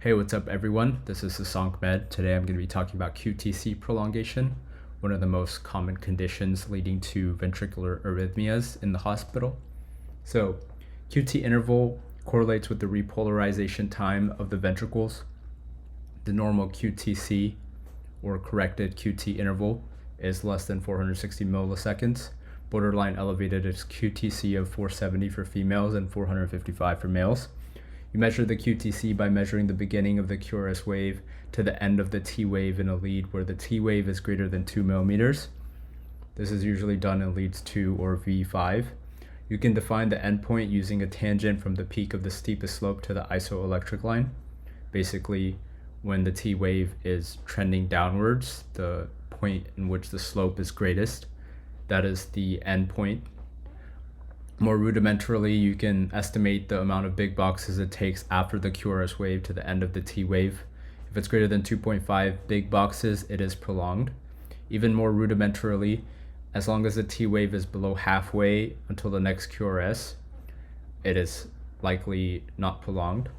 Hey, what's up everyone? This is Sasank Med. Today I'm going to be talking about QTC prolongation, one of the most common conditions leading to ventricular arrhythmias in the hospital. So, QT interval correlates with the repolarization time of the ventricles. The normal QTC, or corrected QT interval, is less than 460 milliseconds. Borderline elevated is QTC of 470 for females and 455 for males. You measure the QTC by measuring the beginning of the QRS wave to the end of the T wave in a lead where the T wave is greater than 2 millimeters. This is usually done in leads 2 or V5. You can define the endpoint using a tangent from the peak of the steepest slope to the isoelectric line. Basically, when the T wave is trending downwards, the point in which the slope is greatest, that is the endpoint. More rudimentarily, you can estimate the amount of big boxes it takes after the QRS wave to the end of the T wave. If it's greater than 2.5 big boxes, it is prolonged. Even more rudimentarily, as long as the T wave is below halfway until the next QRS, it is likely not prolonged.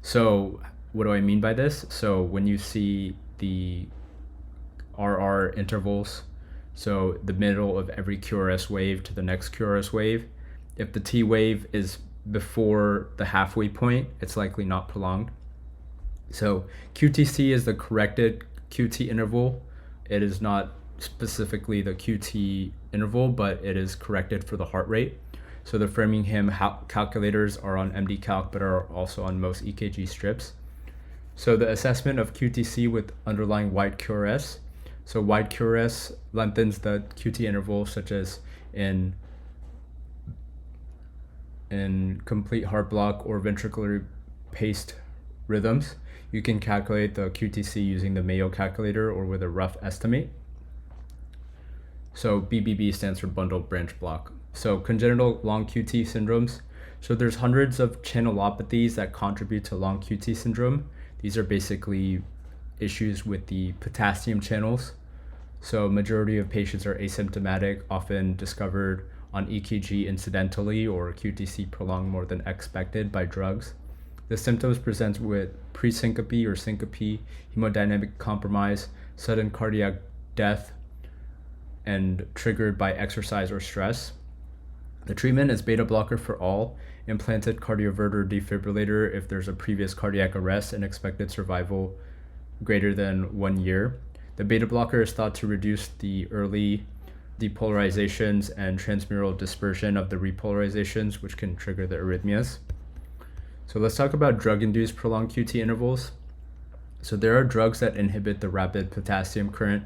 So what do I mean by this? So when you see the RR intervals, so the middle of every QRS wave to the next QRS wave, if the T wave is before the halfway point, it's likely not prolonged. So QTC is the corrected QT interval. It is not specifically the QT interval, but it is corrected for the heart rate. So the Framingham calculators are on MD-Calc, but are also on most EKG strips. So the assessment of QTC with underlying wide QRS. So wide QRS lengthens the QT interval, such as in complete heart block or ventricular paced rhythms. You can calculate the QTC using the Mayo calculator or with a rough estimate. So BBB stands for bundled branch block. So congenital long QT syndromes. So there's hundreds of channelopathies that contribute to long QT syndrome. These are basically issues with the potassium channels. So majority of patients are asymptomatic, often discovered on EKG incidentally or QTC prolonged more than expected by drugs. The symptoms present with presyncope or syncope, hemodynamic compromise, sudden cardiac death, and triggered by exercise or stress. The treatment is beta blocker for all, implanted cardioverter defibrillator if there's a previous cardiac arrest and expected survival greater than 1 year. The beta blocker is thought to reduce the early depolarizations and transmural dispersion of the repolarizations, which can trigger the arrhythmias. So let's talk about drug-induced prolonged QT intervals. So there are drugs that inhibit the rapid potassium current,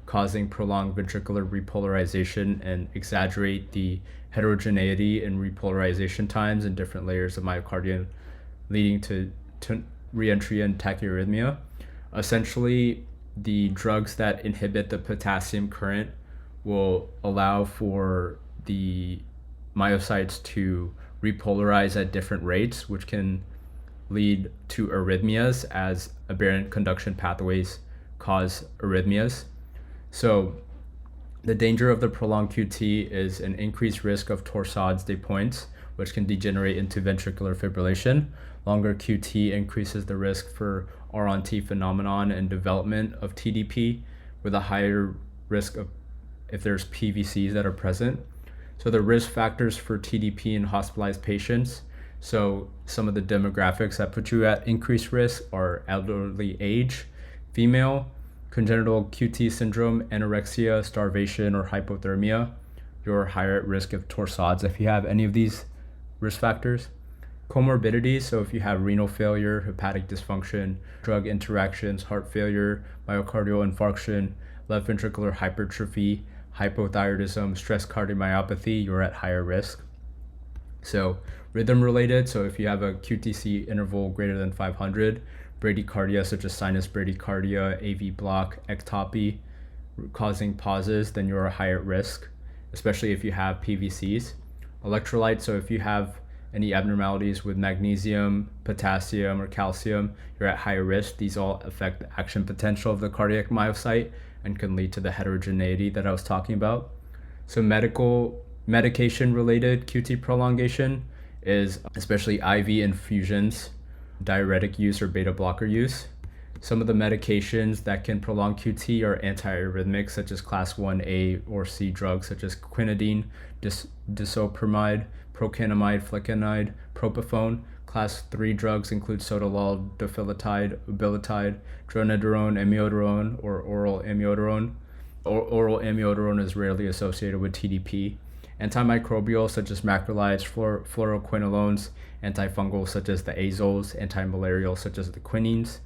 causing prolonged ventricular repolarization and exaggerate the heterogeneity in repolarization times in different layers of myocardium, leading to reentry and tachyarrhythmia. Essentially, the drugs that inhibit the potassium current will allow for the myocytes to repolarize at different rates, which can lead to arrhythmias as aberrant conduction pathways cause arrhythmias. So the danger of the prolonged QT is an increased risk of torsades de pointes, which can degenerate into ventricular fibrillation. Longer QT increases the risk for R-on-T phenomenon and development of TDP, with a higher risk of if there's PVCs that are present. So the risk factors for TDP in hospitalized patients. So some of the demographics that put you at increased risk are elderly age, female, congenital QT syndrome, anorexia, starvation, or hypothermia. You're higher at risk of torsades if you have any of these risk factors. Comorbidities, so if you have renal failure, hepatic dysfunction, drug interactions, heart failure, myocardial infarction, left ventricular hypertrophy, hypothyroidism, stress cardiomyopathy, you're at higher risk. So rhythm related, so if you have a QTC interval greater than 500, bradycardia such as sinus bradycardia, AV block, ectopy causing pauses, then you're a higher risk, especially if you have PVCs. Electrolytes, so if you have any abnormalities with magnesium, potassium, or calcium, you're at higher risk. These all affect the action potential of the cardiac myocyte and can lead to the heterogeneity that I was talking about. So medication related QT prolongation is especially IV infusions diuretic use or beta blocker use. Some of the medications that can prolong QT are antiarrhythmics, such as class 1A or C drugs, such as quinidine, disopramide, procainamide, flecainide, propofol. Class 3 drugs include sotalol, dofilitide, ubilitide, dronedarone, amiodarone, or oral amiodarone. Oral amiodarone is rarely associated with TDP. Antimicrobials such as macrolides, fluoroquinolones, antifungals such as the azoles, antimalarials such as the quinines,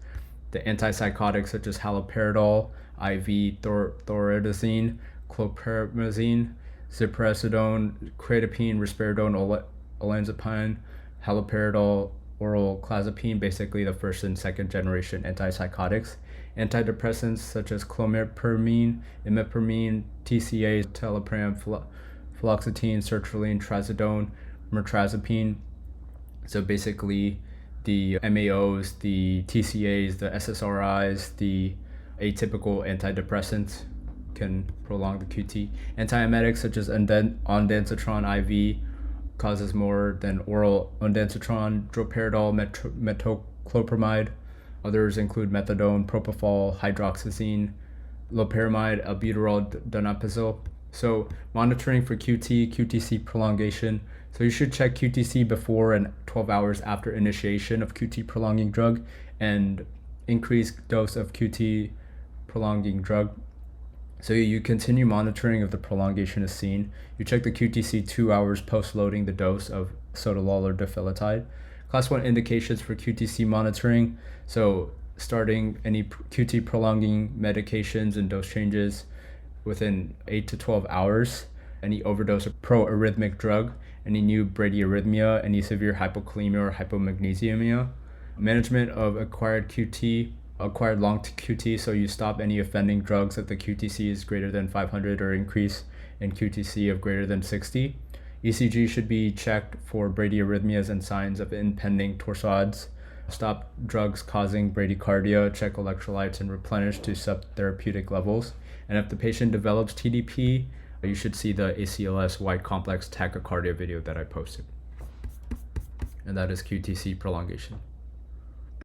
the antipsychotics such as haloperidol, IV thoridazine, clopramazine, ziprasidone, cretapine, risperidone, olanzapine, haloperidol, oral clozapine, basically the first and second generation antipsychotics. Antidepressants such as clomipramine, imipramine, TCA, telopram, fluoxetine, sertraline, trazodone, mirtazapine. So basically the MAOs, the TCAs, the SSRIs, the atypical antidepressants can prolong the QT. Antiemetics such as ondansetron IV causes more than oral ondansetron, droperidol, metoclopramide. Others include methadone, propofol, hydroxyzine, loperamide, albuterol, donepezil. So monitoring for QTC prolongation. So you should check QTC before and 12 hours after initiation of QT prolonging drug, and increased dose of QT prolonging drug. So you continue monitoring if the prolongation is seen. You check the QTC 2 hours post-loading the dose of sotalol or dofilitide. Class 1 indications for QTC monitoring. So starting any QT prolonging medications and dose changes within 8 to 12 hours, any overdose of proarrhythmic drug, any new bradyarrhythmia, any severe hypokalemia or hypomagnesemia. Management of acquired long QT, so you stop any offending drugs if the QTC is greater than 500 or increase in QTC of greater than 60. ECG should be checked for bradyarrhythmias and signs of impending torsades. Stop drugs causing bradycardia, check electrolytes, and replenish to subtherapeutic levels. And if the patient develops TDP, you should see the ACLS wide complex tachycardia video that I posted. And that is QTC prolongation.